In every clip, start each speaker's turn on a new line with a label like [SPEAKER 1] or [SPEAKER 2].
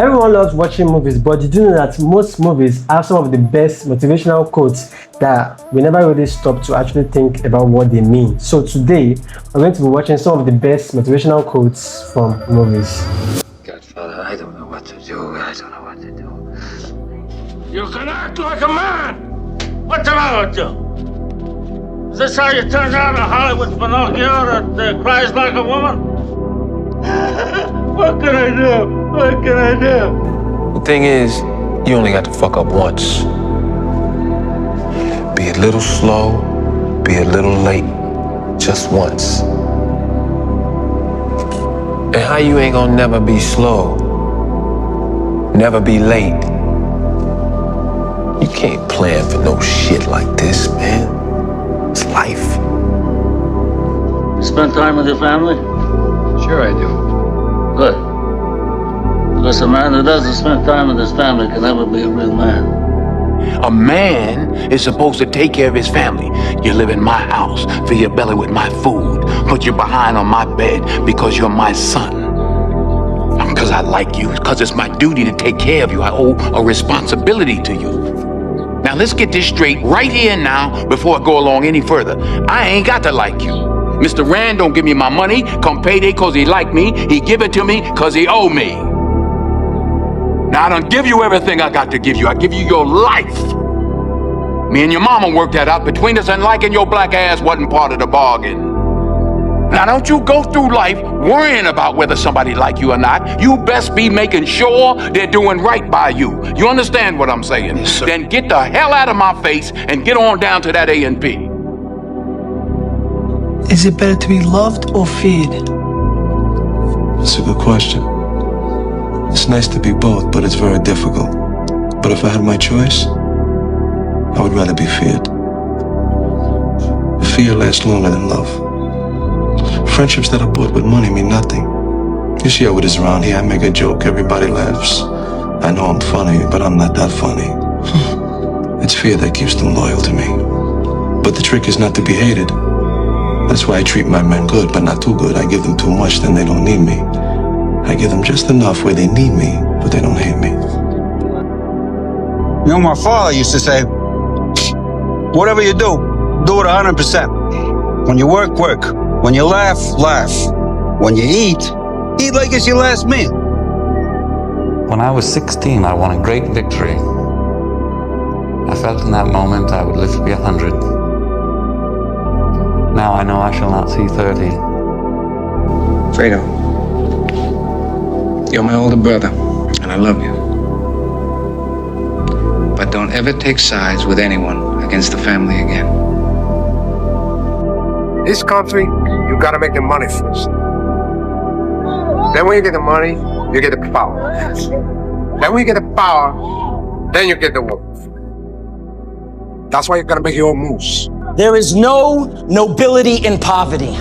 [SPEAKER 1] Everyone loves watching movies, but did you know that most movies have some of the best motivational quotes that we never really stop to actually think about what they mean? So today, we're going to be watching some of the best motivational quotes from movies.
[SPEAKER 2] Godfather, I don't know what to do. I don't know what to do.
[SPEAKER 3] You can act like a man! What's the matter with you? Is this how you turn out a Hollywood Pinocchio that cries like a woman? What can I do? What can I do?
[SPEAKER 4] The thing is, you only got to fuck up once. Be a little slow, be a little late, just once. And how you ain't gonna never be slow, never be late? You can't plan for no shit like this, man. It's life.
[SPEAKER 3] You spend time with your family?
[SPEAKER 2] Sure I do.
[SPEAKER 3] Good. Because a man who doesn't spend time with his family can never be a real man.
[SPEAKER 5] A man is supposed to take care of his family. You live in my house, fill your belly with my food, put your behind on my bed because you're my son. Because I like you, because it's my duty to take care of you. I owe a responsibility to you. Now let's get this straight right here and now before I go along any further. I ain't got to like you. Mr. Rand don't give me my money come payday because he like me. He give it to me because he owe me. Now I don't give you everything I got to give you. I give you your life. Me and your mama worked that out between us, and liking your black ass wasn't part of the bargain. Now don't you go through life worrying about whether somebody like you or not. You best be making sure they're doing right by you. You understand what I'm saying?
[SPEAKER 4] Yes, sir.
[SPEAKER 5] Then get the hell out of my face and get on down to that A&P.
[SPEAKER 6] Is it better to be loved or feared?
[SPEAKER 7] That's a good question. It's nice to be both, but it's very difficult. But if I had my choice, I would rather be feared. Fear lasts longer than love. Friendships that are bought with money mean nothing. You see how it is around here. I make a joke, everybody laughs. I know I'm funny, but I'm not that funny. It's fear that keeps them loyal to me. But the trick is not to be hated. That's why I treat my men good, but not too good. I give them too much, then they don't need me. I give them just enough where they need me, but they don't hate me.
[SPEAKER 8] You know, my father used to say, whatever you do it 100%. When you work, work. When you laugh, laugh. When you eat like it's your last meal.
[SPEAKER 9] When I was 16, I won a great victory. I felt in that moment I would live to be 100. Now I know I shall not see 30.
[SPEAKER 2] Fredo, you're my older brother, and I love you. But don't ever take sides with anyone against the family again.
[SPEAKER 10] This country, you gotta make the money first. Then when you get the money, you get the power. Then when you get the power, then you get the wealth. That's why you gotta make your own moves.
[SPEAKER 11] There is no nobility in poverty.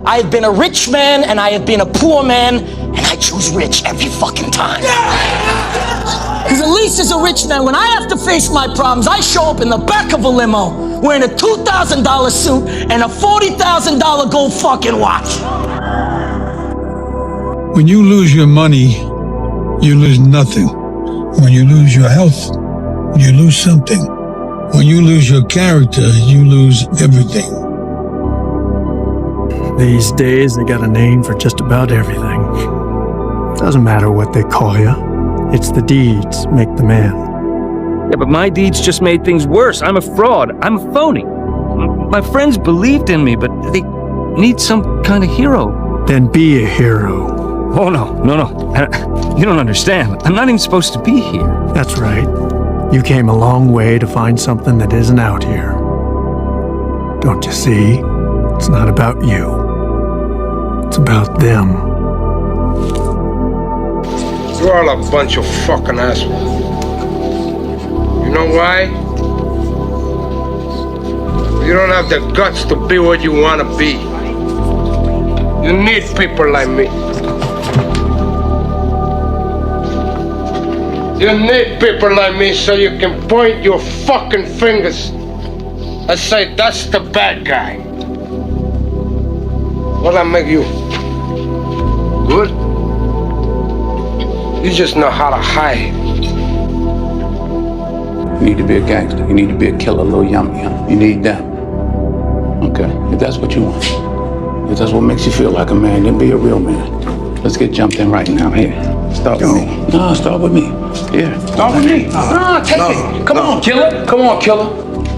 [SPEAKER 11] I have been a rich man and I have been a poor man, and I choose rich every fucking time. Because at least as a rich man, when I have to face my problems, I show up in the back of a limo wearing a $2,000 suit and a $40,000 gold fucking watch.
[SPEAKER 12] When you lose your money, you lose nothing. When you lose your health, you lose something. When you lose your character, you lose everything.
[SPEAKER 13] These days, they got a name for just about everything. Doesn't matter what they call you. It's the deeds make the man.
[SPEAKER 14] Yeah, but my deeds just made things worse. I'm a fraud. I'm a phony. My friends believed in me, but they need some kind of hero.
[SPEAKER 13] Then be a hero.
[SPEAKER 14] Oh, no. You don't understand. I'm not even supposed to be here.
[SPEAKER 13] That's right. You came a long way to find something that isn't out here. Don't you see? It's not about you. It's about them.
[SPEAKER 10] You're all a bunch of fucking assholes. You know why? You don't have the guts to be what you want to be. You need people like me. You need people like me so you can point your fucking fingers and say, that's the bad guy. What'll I make you? Good? You just know how to hide.
[SPEAKER 5] You need to be a gangster. You need to be a killer, little yummy. You need that. Okay, if that's what you want. If that's what makes you feel like a man, then be a real man. Let's get jumped in right now. Here, start with me. No, start with me. Here, start with me. No, take it. Come on, killer. Come on, killer.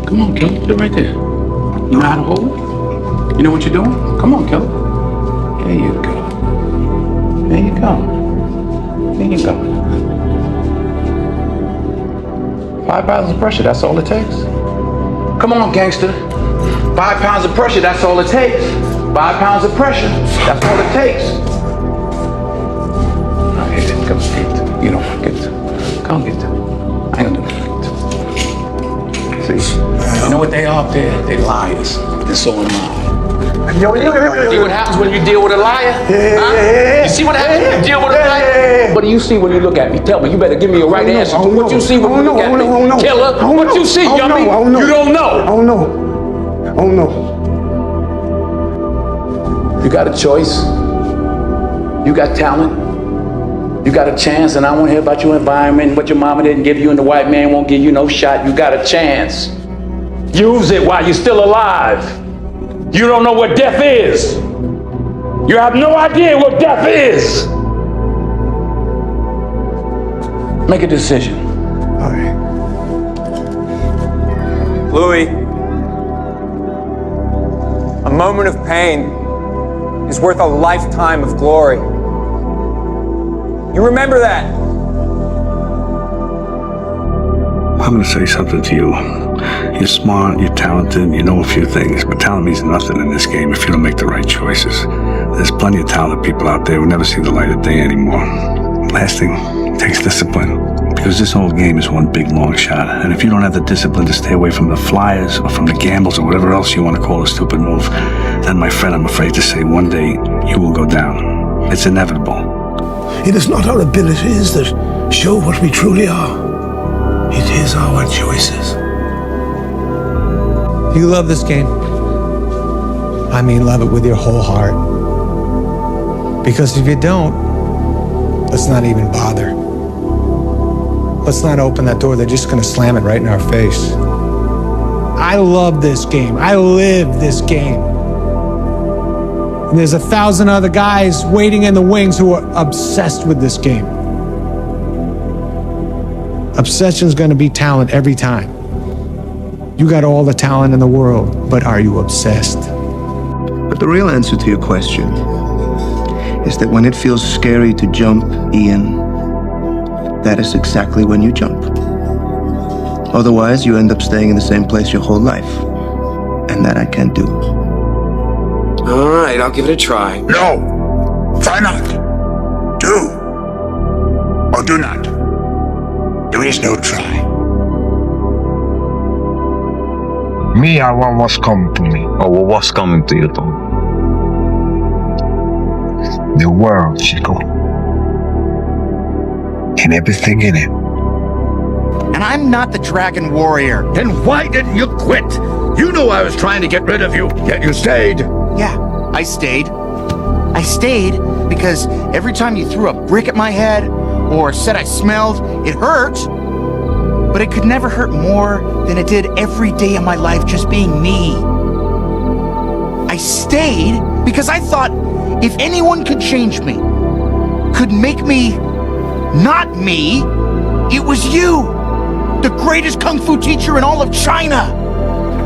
[SPEAKER 5] Come on, killer. Put it right there. You know how to hold it? You know what you're doing? Come on, killer. There you go. There you go. There you go. 5 pounds of pressure, that's all it takes. Come on, gangster. 5 pounds of pressure, that's all it takes. 5 pounds of pressure, that's all it takes. Now, here, come get it. You know, get it. Come get it. I ain't gonna do it. See, you know what they are up there? They liars. And so am I. See what happens when you deal with a liar? You see what happens when you deal with a liar? What do you see when you look at me? Tell me. You better give me a right answer. What you see when you look at me? Killer, what you see, yummy? You don't know.
[SPEAKER 8] Oh no. Oh no.
[SPEAKER 5] You got a choice. You got talent. You got a chance, and I won't hear about your environment, what your mama didn't give you, and the white man won't give you no shot. You got a chance. Use it while you're still alive. You don't know what death is. You have no idea what death is. Make a decision.
[SPEAKER 8] All right.
[SPEAKER 15] Louis, a moment of pain is worth a lifetime of glory. You remember that?
[SPEAKER 7] I'm gonna say something to you. You're smart, you're talented, you know a few things, but talent means nothing in this game if you don't make the right choices. There's plenty of talented people out there who never see the light of day anymore. Last thing, it takes discipline. Because this whole game is one big long shot. And if you don't have the discipline to stay away from the flyers or from the gambles or whatever else you want to call a stupid move, then my friend, I'm afraid to say one day you will go down. It's inevitable.
[SPEAKER 12] It is not our abilities that show what we truly are. It is our choices.
[SPEAKER 16] You love this game. I mean, love it with your whole heart. Because if you don't, let's not even bother. Let's not open that door. They're just going to slam it right in our face. I love this game. I live this game. And there's 1,000 other guys waiting in the wings who are obsessed with this game. Obsession's going to be talent every time. You got all the talent in the world, but are you obsessed?
[SPEAKER 17] But the real answer to your question is that when it feels scary to jump, Ian, that is exactly when you jump. Otherwise, you end up staying in the same place your whole life. And that I can't do.
[SPEAKER 11] All right, I'll give it a try.
[SPEAKER 12] No! Try not. Do. Or do not. There is no try. Me, I want what's coming to me.
[SPEAKER 18] Or what's coming to you, Tom?
[SPEAKER 12] The world, Chico. And everything in it.
[SPEAKER 19] And I'm not the Dragon Warrior.
[SPEAKER 12] Then why didn't you quit? You knew I was trying to get rid of you, yet you stayed.
[SPEAKER 19] Yeah, I stayed. I stayed because every time you threw a brick at my head or said I smelled, it hurt. But it could never hurt more than it did every day of my life just being me. I stayed because I thought if anyone could change me, could make me not me, it was you. The greatest kung fu teacher in all of China.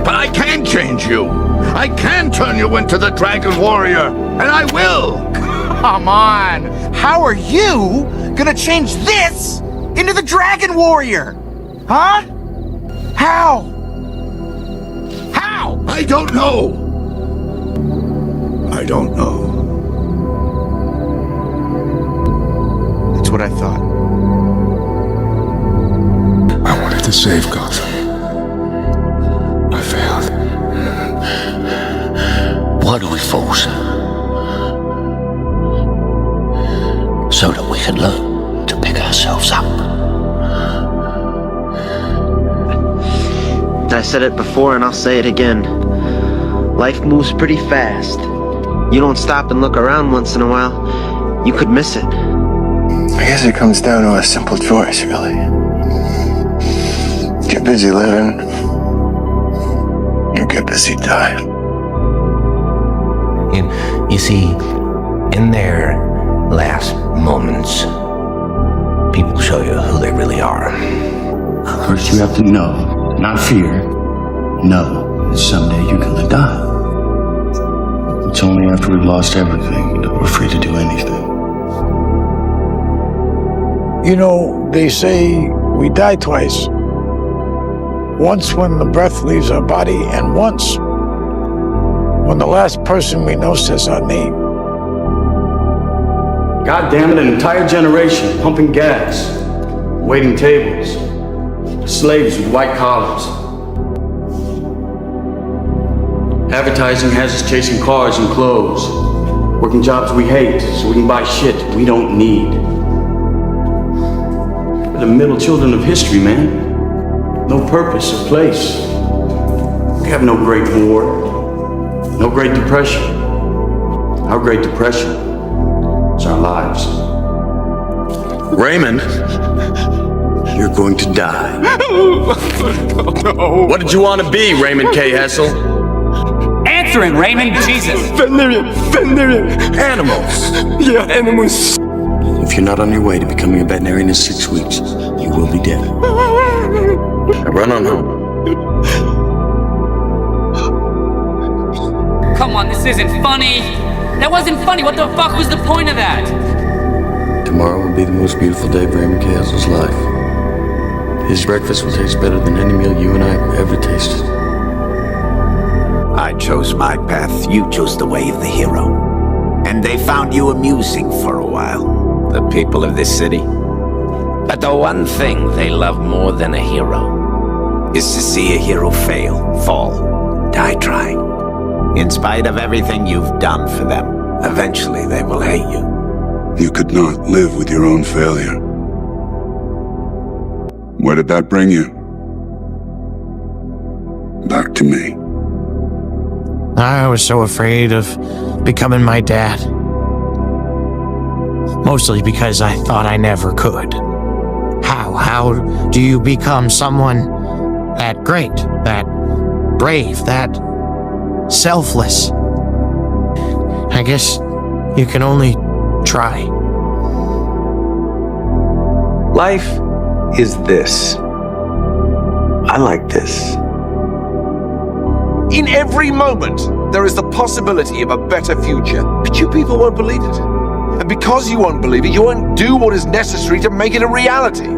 [SPEAKER 12] But I can change you. I can turn you into the Dragon Warrior, and I will.
[SPEAKER 19] Come on. How are you gonna change this into the Dragon Warrior? Huh? How? How?
[SPEAKER 12] I don't know. I don't know.
[SPEAKER 19] That's what I thought.
[SPEAKER 12] I wanted to save Gotham. I failed.
[SPEAKER 20] Why do we force? So that we can learn to pick ourselves up.
[SPEAKER 11] I said it before and I'll say it again. Life moves pretty fast. You don't stop and look around once in a while, you could miss it.
[SPEAKER 17] I guess it comes down to a simple choice, really. Get busy living, or get busy dying.
[SPEAKER 20] You see, in their last moments, people show you who they really are.
[SPEAKER 17] First, you have to know, not fear. Know that someday you're gonna die. It's only after we've lost everything that we're free to do anything.
[SPEAKER 12] You know, they say we die twice. Once when the breath leaves our body, and once when the last person we know says our name.
[SPEAKER 21] God damn it, an entire generation pumping gas, waiting tables, slaves with white collars. Advertising has us chasing cars and clothes, working jobs we hate so we can buy shit we don't need. We're the middle children of history, man. No purpose or place. We have no Great War, no Great Depression. Our Great Depression is our lives.
[SPEAKER 5] Raymond, you're going to die.
[SPEAKER 4] No. What did you want to be, Raymond K. Hessel?
[SPEAKER 11] Answering, Raymond. Jesus.
[SPEAKER 4] Veterinarian. Animals.
[SPEAKER 5] Yeah, animals. If you're not on your way to becoming a veterinarian in 6 weeks, you will be dead. Now run on home.
[SPEAKER 11] Come on, this isn't funny. That wasn't funny. What the fuck was the point of that?
[SPEAKER 5] Tomorrow will be the most beautiful day of Raymond K. Hessel's life. His breakfast will taste better than any meal you and I have ever tasted.
[SPEAKER 22] I chose my path, you chose the way of the hero. And they found you amusing for a while, the people of this city. But the one thing they love more than a hero is to see a hero fail, fall, die trying. In spite of everything you've done for them, eventually they will hate you.
[SPEAKER 23] You could not live with your own failure. Where did that bring you? Back to me.
[SPEAKER 24] I was so afraid of becoming my dad. Mostly because I thought I never could. How do you become someone that great, that brave, that selfless? I guess you can only try.
[SPEAKER 17] Life is this. I like this.
[SPEAKER 4] In every moment, there is the possibility of a better future, but you people won't believe it. And because you won't believe it, you won't do what is necessary to make it a reality.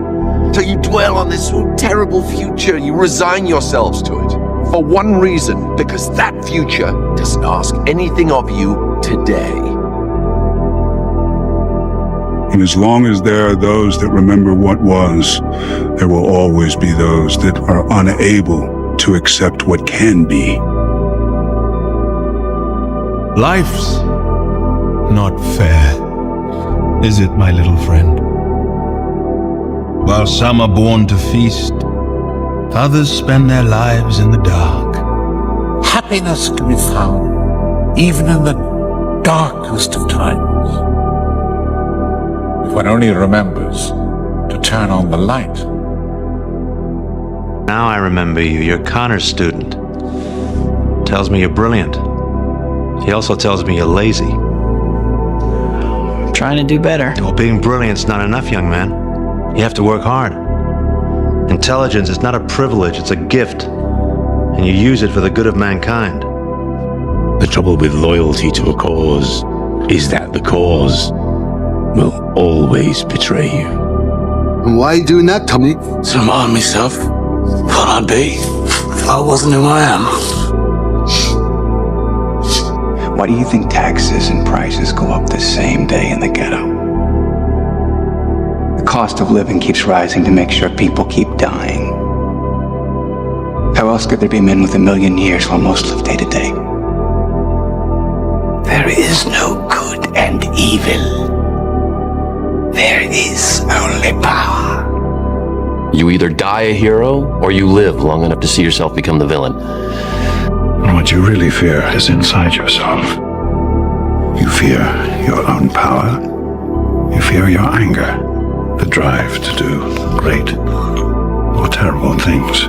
[SPEAKER 4] So you dwell on this terrible future, you resign yourselves to it. For one reason, because that future doesn't ask anything of you today.
[SPEAKER 23] And as long as there are those that remember what was, there will always be those that are unable to accept what can be.
[SPEAKER 25] Life's not fair, is it, my little friend? While some are born to feast, others spend their lives in the dark.
[SPEAKER 22] Happiness can be found even in the darkest of times. If one only remembers to turn on the light.
[SPEAKER 26] Now I remember you. You're Connor's student. Tells me you're brilliant. He also tells me you're lazy.
[SPEAKER 27] I'm trying to do better.
[SPEAKER 26] Well, being brilliant's not enough, young man. You have to work hard. Intelligence is not a privilege, it's a gift. And you use it for the good of mankind.
[SPEAKER 5] The trouble with loyalty to a cause is that the cause will always betray you.
[SPEAKER 8] And why are you doing that, Tommy?
[SPEAKER 5] To remind myself what I'd be if I wasn't who I am.
[SPEAKER 17] Why do you think taxes and prices go up the same day in the ghetto? The cost of living keeps rising to make sure people keep dying. How else could there be men with 1,000,000 years while most live day to day?
[SPEAKER 22] There is no good and evil. There is only power.
[SPEAKER 28] You either die a hero, or you live long enough to see yourself become the villain.
[SPEAKER 23] What you really fear is inside yourself. You fear your own power. You fear your anger.
[SPEAKER 1] drive to do great or terrible things.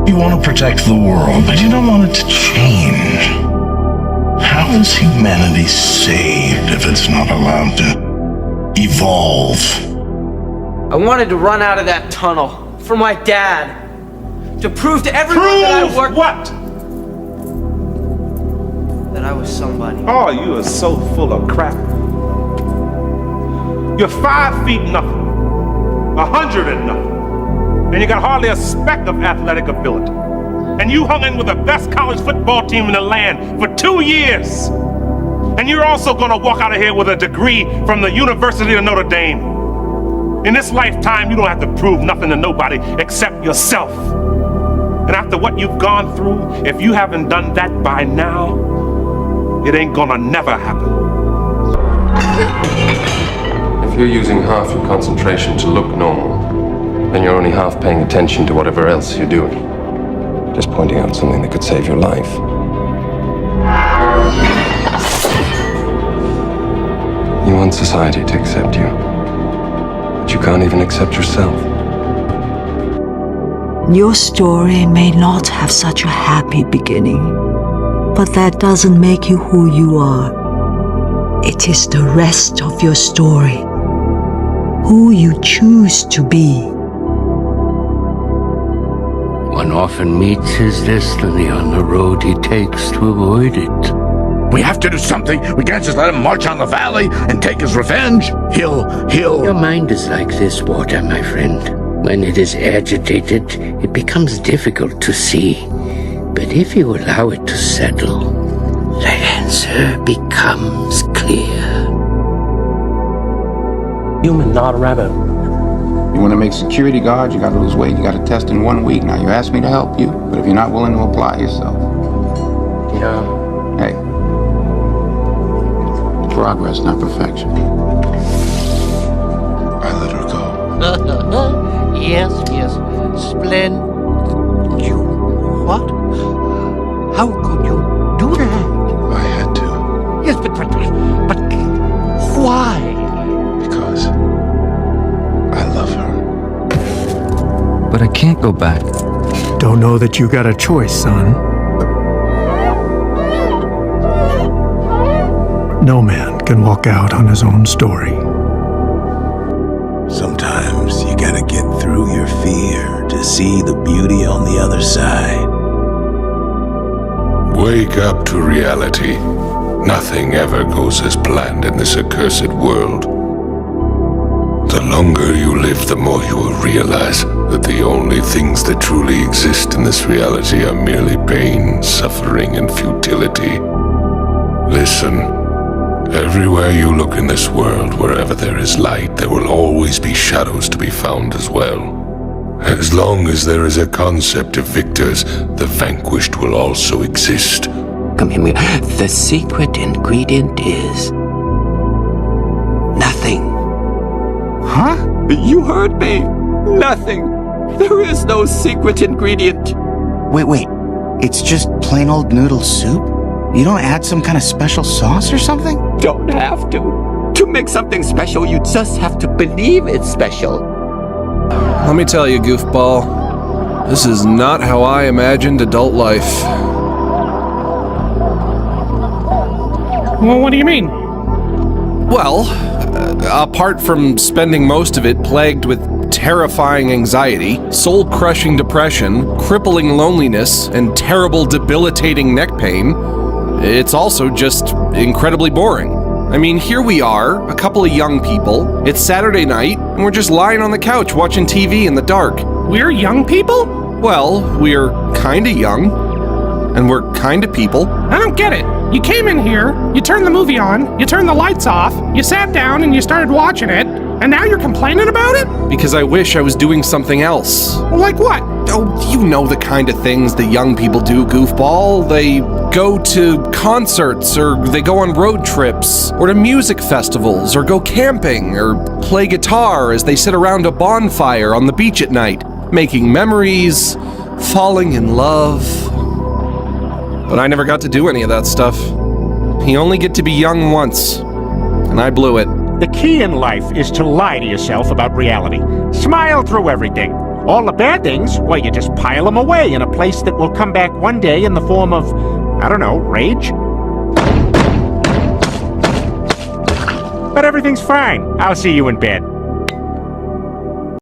[SPEAKER 2] You want to protect the world, but you don't want it to change. How is humanity saved if it's not allowed to evolve?
[SPEAKER 3] I wanted to run out of that tunnel for my dad. To prove to everyone that I worked.
[SPEAKER 6] What?
[SPEAKER 3] That I was somebody.
[SPEAKER 6] Oh, you are so full of crap. You're 5 feet nothing, 100 and nothing, and you got hardly a speck of athletic ability. And you hung in with the best college football team in the land for 2 years. And you're also gonna walk out of here with a degree from the University of Notre Dame. In this lifetime, you don't have to prove nothing to nobody except yourself. And after what you've gone through, if you haven't done that by now, it ain't gonna never happen.
[SPEAKER 9] If you're using half your concentration to look normal, then you're only half paying attention to whatever else you're doing. Just pointing out something that could save your life. You want society to accept you, but you can't even accept yourself.
[SPEAKER 13] Your story may not have such a happy beginning, but that doesn't make you who you are. It is the rest of your story, who you choose to be.
[SPEAKER 14] One often meets his destiny on the road he takes to avoid it.
[SPEAKER 27] We have to do something. We can't just let him march on the valley and take his revenge. He'll...
[SPEAKER 14] Your mind is like this water, my friend. When it is agitated, it becomes difficult to see. But if you allow it to settle, the answer becomes clear.
[SPEAKER 3] Human, not a rabbit.
[SPEAKER 29] You want to make security guard, you got to lose weight, you got to test in 1 week. Now, you asked me to help you, but if you're not willing to apply yourself...
[SPEAKER 3] Yeah.
[SPEAKER 29] Hey. Progress, not perfection.
[SPEAKER 1] I let her go.
[SPEAKER 14] Yes. Splendid. You... What? How could you do that?
[SPEAKER 1] I had to.
[SPEAKER 14] Yes, but why?
[SPEAKER 1] Because I love her.
[SPEAKER 30] But I can't go back.
[SPEAKER 16] Don't know that you got a choice, son. No man can walk out on his own story.
[SPEAKER 31] Sometimes you gotta get through your fear to see the beauty on the other side.
[SPEAKER 23] Wake up to reality. Nothing ever goes as planned in this accursed world. The longer you live, the more you will realize that the only things that truly exist in this reality are merely pain, suffering, and futility. Listen. Everywhere you look in this world, wherever there is light, there will always be shadows to be found as well. As long as there is a concept of victors, the vanquished will also exist.
[SPEAKER 14] Come here. The secret ingredient is... nothing.
[SPEAKER 3] Huh? You heard me. Nothing. There is no secret ingredient.
[SPEAKER 19] Wait. It's just plain old noodle soup? You don't add some kind of special sauce or something?
[SPEAKER 3] Don't have to. To make something special, you just have to believe it's special.
[SPEAKER 32] Let me tell you, goofball, this is not how I imagined adult life.
[SPEAKER 33] Well, what do you mean?
[SPEAKER 32] Well, apart from spending most of it plagued with terrifying anxiety, soul-crushing depression, crippling loneliness, and terrible debilitating neck pain, it's also just incredibly boring. I mean, here we are, a couple of young people, it's Saturday night, and we're just lying on the couch watching TV in the dark.
[SPEAKER 33] We're young people?
[SPEAKER 32] Well, we're kinda young, and we're kinda people.
[SPEAKER 33] I don't get it. You came in here, you turned the movie on, you turned the lights off, you sat down and you started watching it, and now you're complaining about it?
[SPEAKER 32] Because I wish I was doing something else.
[SPEAKER 33] Like what?
[SPEAKER 32] Oh, you know the kind of things the young people do, goofball. They go to concerts, or they go on road trips, or to music festivals, or go camping, or play guitar as they sit around a bonfire on the beach at night, making memories, falling in love. But I never got to do any of that stuff. You only get to be young once, and I blew it.
[SPEAKER 4] The key in life is to lie to yourself about reality. Smile through everything. All the bad things, well, you just pile them away in a place that will come back one day in the form of, I don't know, rage? But everything's fine. I'll see you in bed.